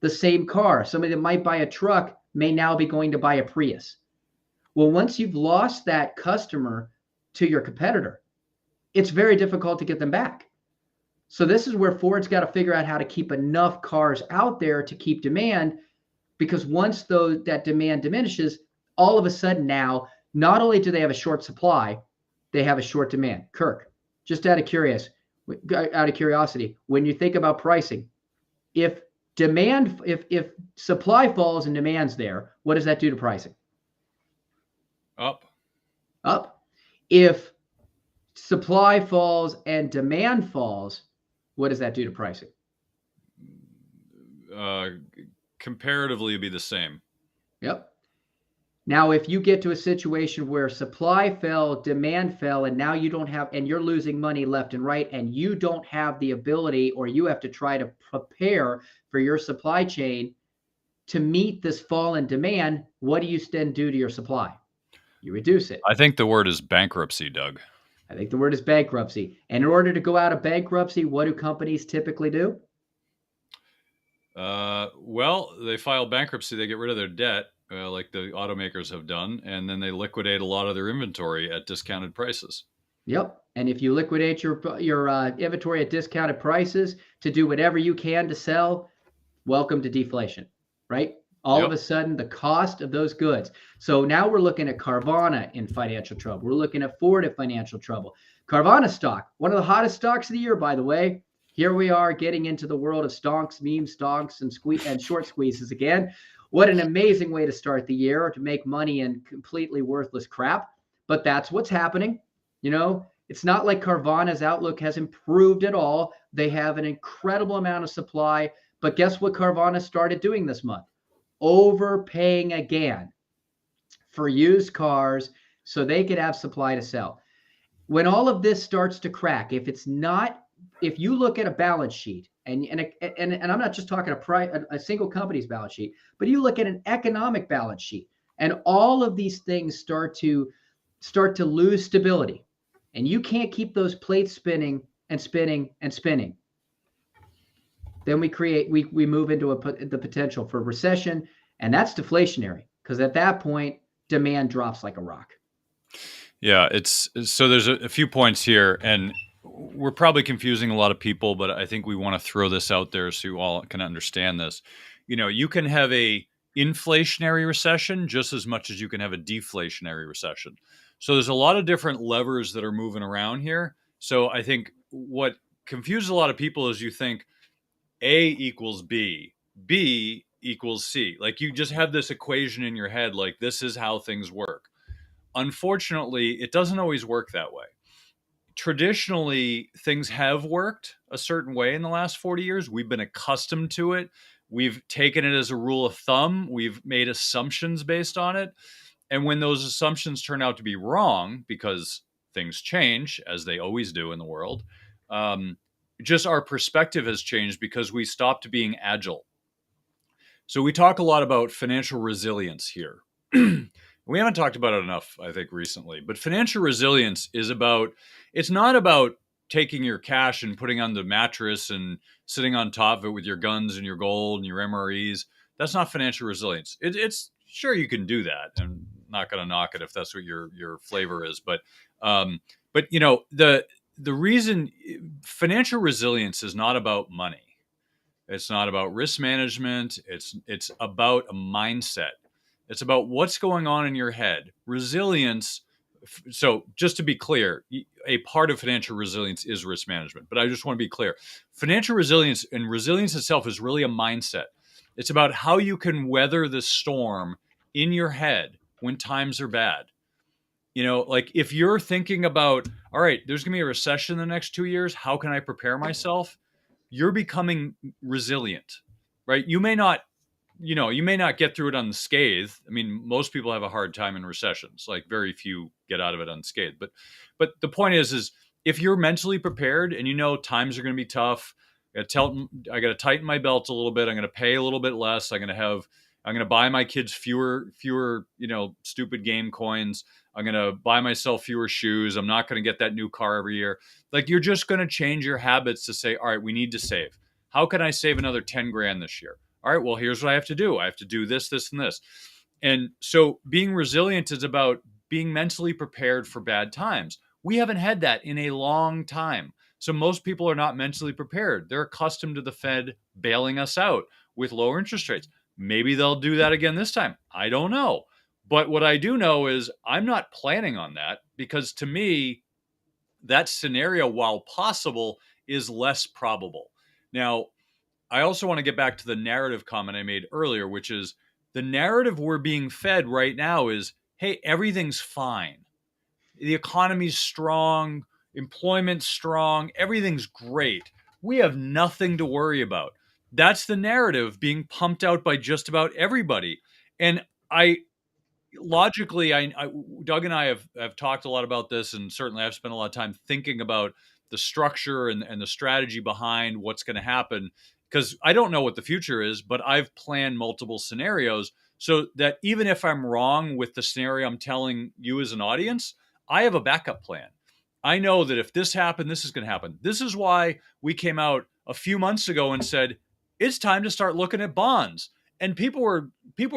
the same car. Somebody that might buy a truck may now be going to buy a Prius. Well, once you've lost that customer to your competitor, it's very difficult to get them back. So this is where Ford's got to figure out how to keep enough cars out there to keep demand, because once that demand diminishes, all of a sudden now, not only do they have a short supply, they have a short demand. Kirk, just out of curiosity, when you think about pricing, if supply falls and demand's there, what does that do to pricing? Up. If supply falls and demand falls, what does that do to pricing? Comparatively, be the same. Yep. Now, if you get to a situation where supply fell, demand fell, and now you don't have, and you're losing money left and right, and you don't have the ability, or you have to try to prepare for your supply chain to meet this fall in demand, what do you then do to your supply? You reduce it. I think the word is bankruptcy, Doug. I think the word is bankruptcy. And in order to go out of bankruptcy, what do companies typically do? Well, they file bankruptcy. They get rid of their debt, like the automakers have done, and then they liquidate a lot of their inventory at discounted prices. Yep. And if you liquidate your inventory at discounted prices to do whatever you can to sell, welcome to deflation, right? All of a sudden, the cost of those goods. So now we're looking at Carvana in financial trouble. We're looking at Ford in financial trouble. Carvana stock, one of the hottest stocks of the year, by the way. Here we are getting into the world of stonks, meme stonks, and short squeezes again. What an amazing way to start the year to make money in completely worthless crap. But that's what's happening. It's not like Carvana's outlook has improved at all. They have an incredible amount of supply. But guess what Carvana started doing this month? Overpaying again for used cars so they could have supply to sell. When all of this starts to crack, if you look at a balance sheet, and I'm not just talking a single company's balance sheet, but you look at an economic balance sheet, and all of these things start to lose stability, and you can't keep those plates spinning and spinning and spinning, then we move into the potential for recession, and that's deflationary, because at that point demand drops like a rock. Yeah, so there's a few points here, and we're probably confusing a lot of people, but I think we want to throw this out there so you all can understand this. You can have a inflationary recession just as much as you can have a deflationary recession. So there's a lot of different levers that are moving around here. So I think what confuses a lot of people is you think A equals B, B equals C. Like you just have this equation in your head, like this is how things work. Unfortunately, it doesn't always work that way. Traditionally, things have worked a certain way in the last 40 years. We've been accustomed to it. We've taken it as a rule of thumb. We've made assumptions based on it. And when those assumptions turn out to be wrong, because things change, as they always do in the world, just our perspective has changed because we stopped being agile. So we talk a lot about financial resilience here. We haven't talked about it enough, I think, recently. But financial resilience it's not about taking your cash and putting on the mattress and sitting on top of it with your guns and your gold and your MREs. That's not financial resilience. It's sure you can do that. I'm not going to knock it if that's what your flavor is. But the reason financial resilience is not about money. It's not about risk management. It's about a mindset. It's about what's going on in your head. Resilience. So just to be clear, a part of financial resilience is risk management. But I just want to be clear. Financial resilience and resilience itself is really a mindset. It's about how you can weather the storm in your head when times are bad. Like if you're thinking about, all right, there's going to be a recession in the next 2 years. How can I prepare myself? You're becoming resilient, right? You may not get through it unscathed. I mean, most people have a hard time in recessions. Like very few get out of it unscathed. But the point is if you're mentally prepared and times are going to be tough, I got to tighten my belt a little bit. I'm going to pay a little bit less. I'm going to buy my kids fewer stupid game coins. I'm going to buy myself fewer shoes. I'm not going to get that new car every year. Like you're just going to change your habits to say, all right, we need to save. How can I save another 10 grand this year? All right, well, here's what I have to do. I have to do this, this, and this. And so being resilient is about being mentally prepared for bad times. We haven't had that in a long time. So most people are not mentally prepared. They're accustomed to the Fed bailing us out with lower interest rates. Maybe they'll do that again this time. I don't know. But what I do know is I'm not planning on that because to me, that scenario, while possible, is less probable. Now, I also want to get back to the narrative comment I made earlier, which is the narrative we're being fed right now is, hey, everything's fine. The economy's strong, employment's strong, everything's great. We have nothing to worry about. That's the narrative being pumped out by just about everybody. And Doug and I have talked a lot about this, and certainly I've spent a lot of time thinking about the structure and the strategy behind what's going to happen, because I don't know what the future is, but I've planned multiple scenarios so that even if I'm wrong with the scenario I'm telling you as an audience, I have a backup plan. I know that if this happened, this is going to happen. This is why we came out a few months ago and said, it's time to start looking at bonds. And people were,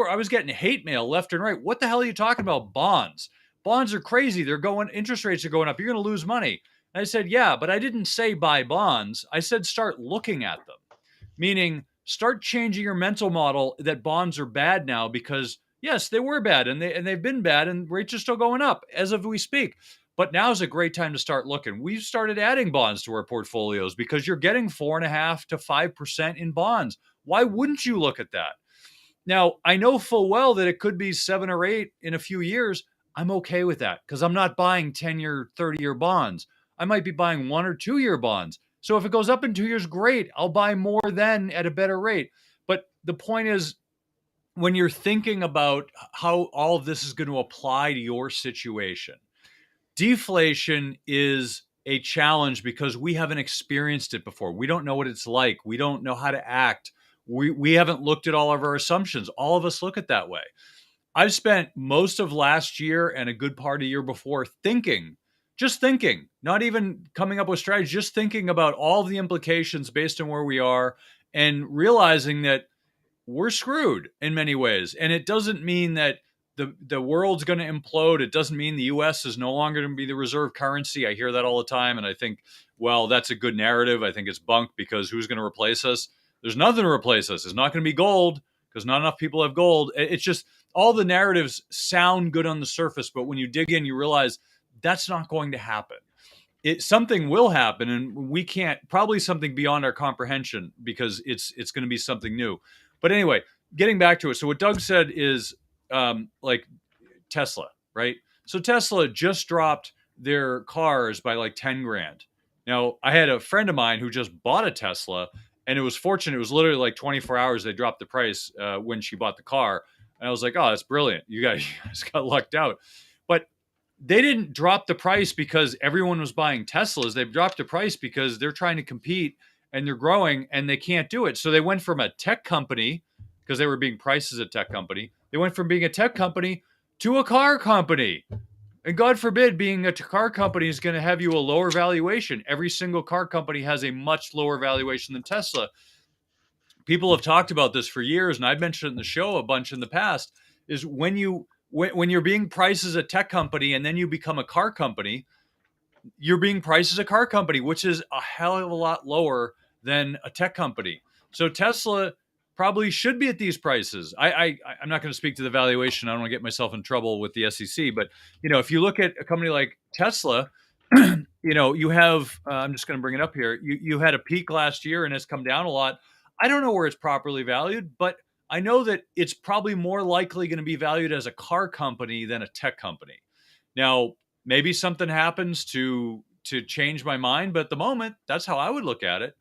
I was getting hate mail left and right. What the hell are you talking about bonds? bonds are crazy. Interest rates are going up. You're going to lose money. And I said, yeah, but I didn't say buy bonds. I said start looking at them, meaning start changing your mental model that bonds are bad now because yes, they were bad and they've been bad and rates are still going up as of we speak. But now is a great time to start looking. We've started adding bonds to our portfolios because you're getting 4.5% to 5% in bonds. Why wouldn't you look at that? Now, I know full well that it could be 7 or 8 in a few years. I'm okay with that because I'm not buying 10-year, 30-year bonds. I might be buying 1 or 2-year bonds. So if it goes up in 2 years, great. I'll buy more then at a better rate. But the point is, when you're thinking about how all of this is going to apply to your situation, deflation is a challenge because we haven't experienced it before. We don't know what it's like. We don't know how to act. We haven't looked at all of our assumptions. All of us look at that way. I've spent most of last year and a good part of the year before just thinking, not even coming up with strategies, just thinking about all the implications based on where we are and realizing that we're screwed in many ways. And it doesn't mean that the world's going to implode. It doesn't mean the US is no longer going to be the reserve currency. I hear that all the time. And I think, well, that's a good narrative. I think it's bunk because who's going to replace us? There's nothing to replace us. It's not going to be gold because not enough people have gold. It's just all the narratives sound good on the surface. But when you dig in, you realize that's not going to happen. Something will happen, and we can't, probably something beyond our comprehension because it's going to be something new. But anyway, getting back to it. So what Doug said is like Tesla, right? So Tesla just dropped their cars by like 10 grand. Now, I had a friend of mine who just bought a Tesla, and it was fortunate. It was literally like 24 hours. They dropped the price when she bought the car. And I was like, oh, that's brilliant. You guys got lucked out. But they didn't drop the price because everyone was buying Teslas. They've dropped the price because they're trying to compete and they're growing and they can't do it. So they went from a tech company, because they were being priced as a tech company. They went from being a tech company to a car company. And God forbid being a car company is going to have you a lower valuation. Every single car company has a much lower valuation than Tesla. People have talked about this for years, and I've mentioned it in the show a bunch in the past, is when you're being priced as a tech company and then you become a car company, you're being priced as a car company, which is a hell of a lot lower than a tech company. So Tesla probably should be at these prices. I'm not going to speak to the valuation. I don't want to get myself in trouble with the SEC. But if you look at a company like Tesla, you have. I'm just going to bring it up here. You had a peak last year and it's come down a lot. I don't know where it's properly valued, but I know that it's probably more likely going to be valued as a car company than a tech company. Now, maybe something happens to change my mind, but at the moment, that's how I would look at it.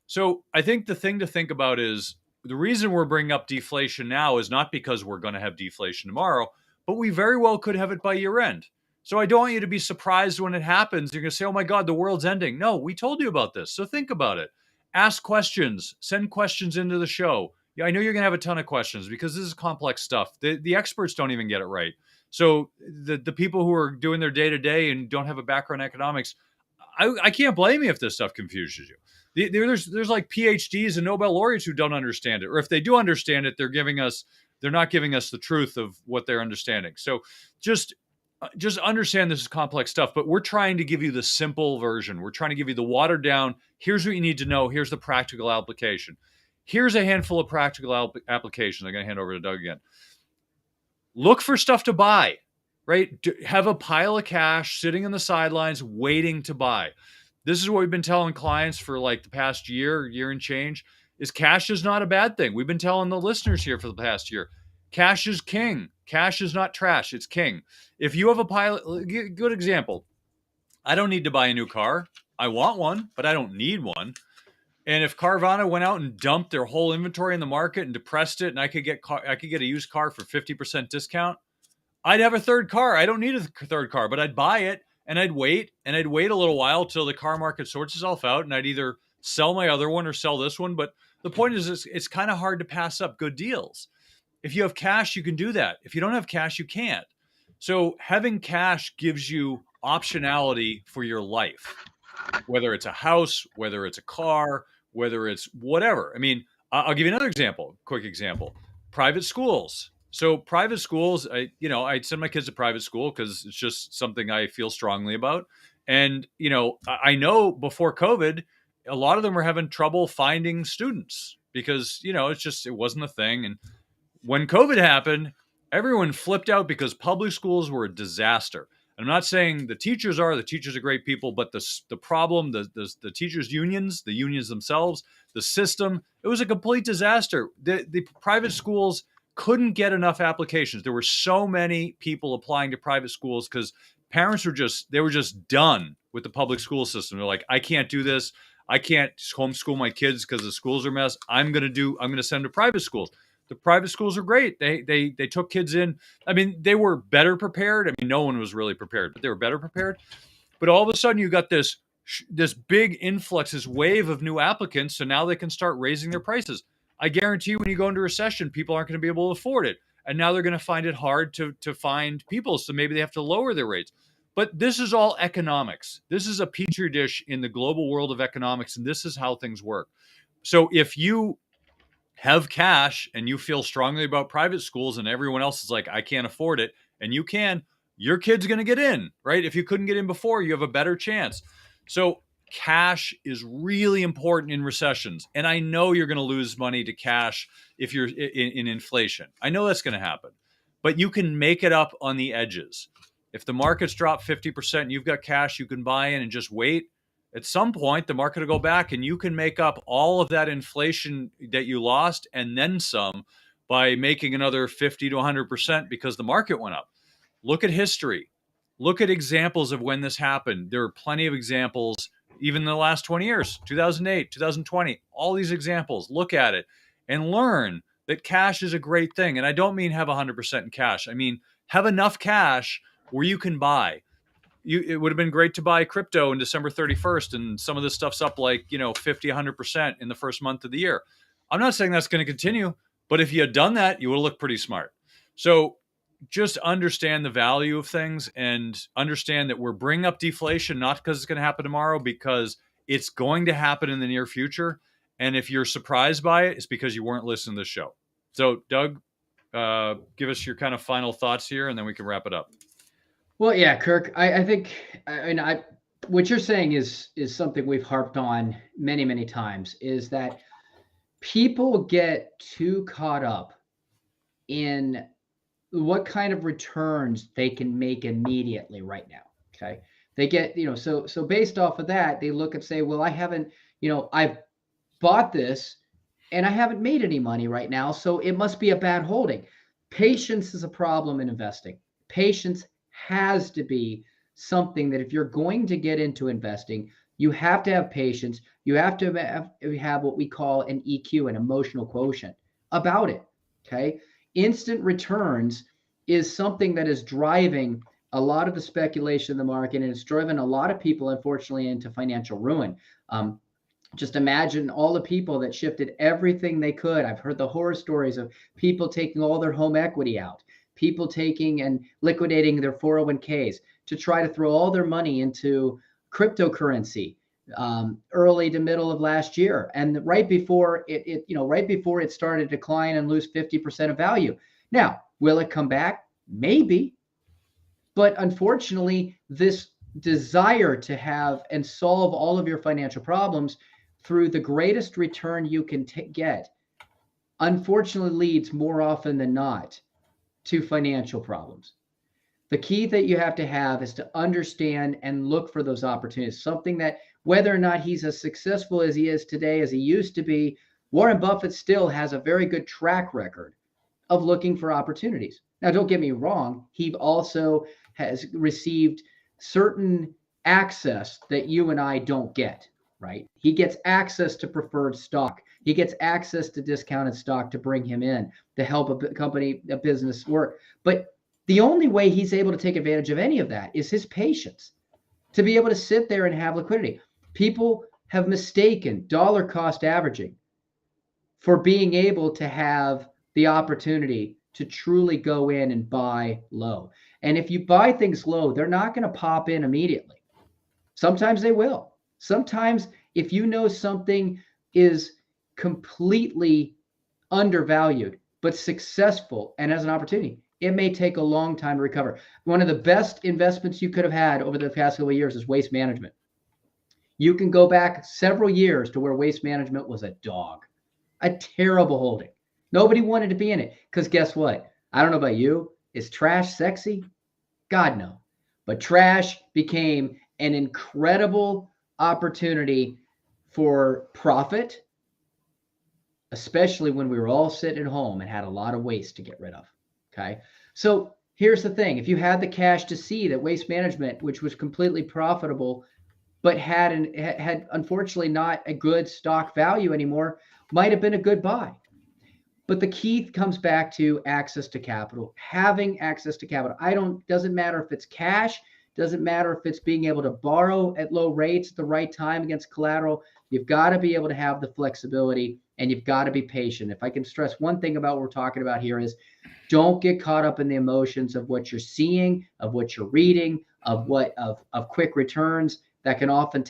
So I think the thing to think about is the reason we're bringing up deflation now is not because we're going to have deflation tomorrow, but we very well could have it by year end. So I don't want you to be surprised when it happens. You're going to say, oh my God, the world's ending. No, we told you about this. So think about it. Ask questions. Send questions into the show. Yeah, I know you're going to have a ton of questions because this is complex stuff. The experts don't even get it right. So the people who are doing their day-to-day and don't have a background in economics, I can't blame you if this stuff confuses you. There's like PhDs and Nobel laureates who don't understand it. Or if they do understand it, they're not giving us the truth of what they're understanding. So just understand this is complex stuff, but we're trying to give you the simple version. We're trying to give you the watered down. Here's what you need to know. Here's the practical application. Here's a handful of practical applications. I'm going to hand over to Doug again. Look for stuff to buy, right? Have a pile of cash sitting on the sidelines waiting to buy. This is what we've been telling clients for like the past year and change, is cash is not a bad thing. We've been telling the listeners here for the past year. Cash is king. Cash is not trash. It's king. If you have a pile, good example. I don't need to buy a new car. I want one, but I don't need one. And if Carvana went out and dumped their whole inventory in the market and depressed it, and I could get a used car for 50% discount, I'd have a third car. I don't need a third car, but I'd buy it and I'd wait a little while till the car market sorts itself out, and I'd either sell my other one or sell this one. But the point is, it's kind of hard to pass up good deals. If you have cash, you can do that. If you don't have cash, you can't. So having cash gives you optionality for your life, whether it's a house, whether it's a car, whether it's whatever. I mean, I'll give you another example, quick example. Private schools. So private schools, I send my kids to private school because it's just something I feel strongly about. And, I know before COVID, a lot of them were having trouble finding students because, it wasn't a thing. And when COVID happened, everyone flipped out because public schools were a disaster. I'm not saying the teachers are great people, but the problem, the teachers unions, the unions themselves, the system, it was a complete disaster. The private schools couldn't get enough applications. There were so many people applying to private schools because parents were just done with the public school system. They're like, I can't do this. I can't homeschool my kids because the schools are a mess. I'm going to send them to private schools. The private schools are great. They took kids in. I mean, they were better prepared. I mean, no one was really prepared, but they were better prepared. But all of a sudden, you got this big influx, this wave of new applicants. So now they can start raising their prices. I guarantee you, when you go into recession, people aren't going to be able to afford it, and now they're going to find it hard to find people. So maybe they have to lower their rates. But this is all economics. This is a petri dish in the global world of economics, and this is how things work. So if you have cash and you feel strongly about private schools and everyone else is like, I can't afford it, and you can, your kid's going to get in, right? If you couldn't get in before, you have a better chance. So cash is really important in recessions. And I know you're going to lose money to cash if you're in inflation. I know that's going to happen, but you can make it up on the edges. If the markets drop 50% and you've got cash, you can buy in and just wait. At some point, the market will go back and you can make up all of that inflation that you lost and then some by making another 50 to 100% because the market went up. Look at history. Look at examples of when this happened. There are plenty of examples, even in the last 20 years, 2008, 2020, all these examples. Look at it and learn that cash is a great thing. And I don't mean have 100% in cash. I mean, have enough cash where you can buy. It would have been great to buy crypto in December 31st, and some of this stuff's up like 50, 100% in the first month of the year. I'm not saying that's going to continue, but if you had done that, you would have looked pretty smart. So just understand the value of things and understand that we're bringing up deflation not because it's going to happen tomorrow, because it's going to happen in the near future. And if you're surprised by it, it's because you weren't listening to the show. So Doug, give us your kind of final thoughts here, and then we can wrap it up. Well, yeah, Kirk, I think, what you're saying is something we've harped on many, many times, is that people get too caught up in what kind of returns they can make immediately right now. Okay. They get, so based off of that, they look and say, well, I haven't, I've bought this and I haven't made any money right now, so it must be a bad holding. Patience is a problem in investing. Patience has to be something that if you're going to get into investing, you have to have patience. You have to have what we call an EQ, an emotional quotient about it. Okay. Instant returns is something that is driving a lot of the speculation in the market, and it's driven a lot of people, unfortunately, into financial ruin. Just imagine all the people that shifted everything they could. I've heard the horror stories of people taking all their home equity out, people taking and liquidating their 401ks to try to throw all their money into cryptocurrency early to middle of last year, and right before it started to decline and lose 50% of value. Now, will it come back? Maybe, but unfortunately, this desire to have and solve all of your financial problems through the greatest return you can get, unfortunately, leads more often than not to financial problems. The key that you have to have is to understand and look for those opportunities. Something that, whether or not he's as successful as he is today, as he used to be, Warren Buffett still has a very good track record of looking for opportunities. Now, don't get me wrong. He also has received certain access that you and I don't get, right? He gets access to preferred stock. He gets access to discounted stock to bring him in to help a company, a business work. But the only way he's able to take advantage of any of that is his patience, to be able to sit there and have liquidity. People have mistaken dollar cost averaging for being able to have the opportunity to truly go in and buy low. And if you buy things low, they're not going to pop in immediately. Sometimes they will. Sometimes if you know something is completely undervalued, but successful and as an opportunity. It may take a long time to recover. One of the best investments you could have had over the past couple of years is waste management. You can go back several years to where waste management was a dog, a terrible holding. Nobody wanted to be in it because guess what? I don't know about you. Is trash sexy? God, no. But trash became an incredible opportunity for profit, especially when we were all sitting at home and had a lot of waste to get rid of. Okay. So here's the thing. If you had the cash to see that waste management, which was completely profitable, but had unfortunately not a good stock value anymore, might have been a good buy. But the key comes back to access to capital, having access to capital. Doesn't matter if it's cash, doesn't matter if it's being able to borrow at low rates at the right time against collateral. You've got to be able to have the flexibility and you've got to be patient. If I can stress one thing about what we're talking about here is don't get caught up in the emotions of what you're seeing, of what you're reading, of quick returns that can often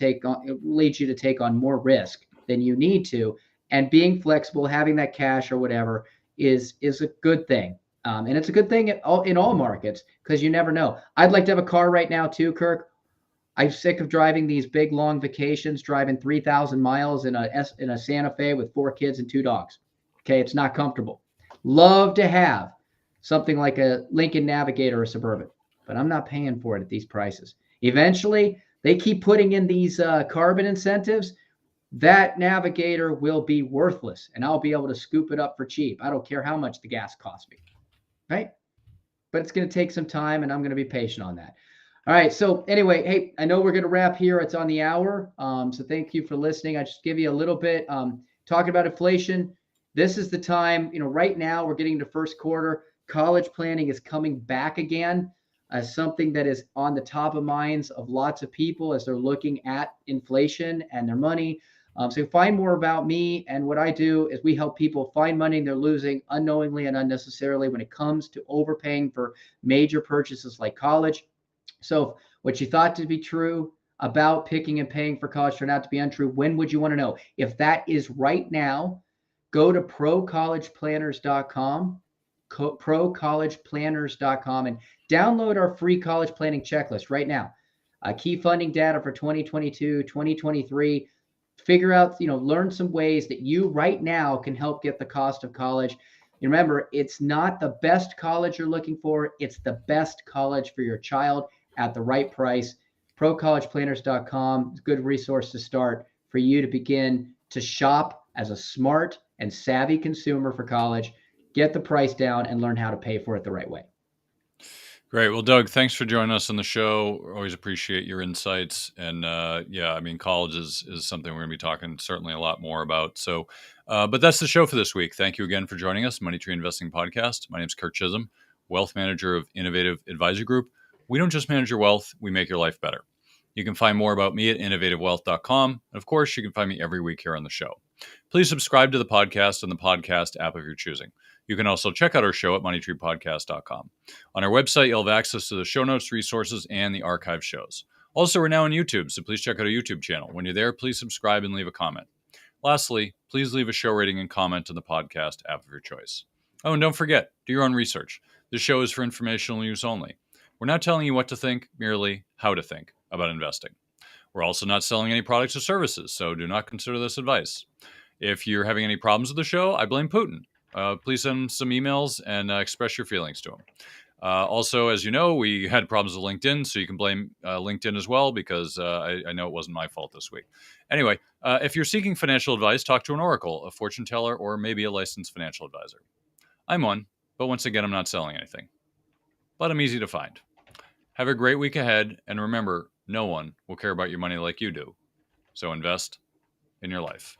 lead you to take on more risk than you need to. And being flexible, having that cash or whatever is a good thing. And it's a good thing in all markets because you never know. I'd like to have a car right now too, Kirk. I'm sick of driving these big long vacations, driving 3,000 miles in a Santa Fe with 4 kids and 2 dogs. Okay, it's not comfortable. Love to have something like a Lincoln Navigator or Suburban, but I'm not paying for it at these prices. Eventually, they keep putting in these carbon incentives. That Navigator will be worthless, and I'll be able to scoop it up for cheap. I don't care how much the gas costs me, right? But it's going to take some time, and I'm going to be patient on that. All right. So anyway, hey, I know we're going to wrap here. It's on the hour. So thank you for listening. I just give you a little bit talking about inflation. This is the time, right now we're getting into first quarter. College planning is coming back again as something that is on the top of minds of lots of people as they're looking at inflation and their money. So find more about me, and what I do is we help people find money they're losing unknowingly and unnecessarily when it comes to overpaying for major purchases like college. So what you thought to be true about picking and paying for college turned out to be untrue. When would you want to know? If that is right now, go to procollegeplanners.com, procollegeplanners.com, and download our free college planning checklist right now. Key funding data for 2022, 2023. Figure out, learn some ways that you right now can help get the cost of college. Remember, it's not the best college you're looking for. It's the best college for your child at the right price. Procollegeplanners.com is a good resource to start for you to begin to shop as a smart and savvy consumer for college, get the price down, and learn how to pay for it the right way. Great. Well, Doug, thanks for joining us on the show. Always appreciate your insights. And college is something we're going to be talking certainly a lot more about. So, but that's the show for this week. Thank you again for joining us, Money Tree Investing Podcast. My name is Kirk Chisholm, Wealth Manager of Innovative Advisor Group. We don't just manage your wealth, we make your life better. You can find more about me at innovativewealth.com. And of course, you can find me every week here on the show. Please subscribe to the podcast on the podcast app of your choosing. You can also check out our show at moneytreepodcast.com. On our website, you'll have access to the show notes, resources, and the archive shows. Also, we're now on YouTube, so please check out our YouTube channel. When you're there, please subscribe and leave a comment. Lastly, please leave a show rating and comment on the podcast app of your choice. Oh, and don't forget, do your own research. This show is for informational use only. We're not telling you what to think, merely how to think about investing. We're also not selling any products or services, so do not consider this advice. If you're having any problems with the show, I blame Putin. Please send some emails and express your feelings to him. Also, as you know, we had problems with LinkedIn, so you can blame LinkedIn as well, because I know it wasn't my fault this week. Anyway, if you're seeking financial advice, talk to an oracle, a fortune teller, or maybe a licensed financial advisor. I'm one, but once again, I'm not selling anything. But I'm easy to find. Have a great week ahead, and remember, no one will care about your money like you do. So invest in your life.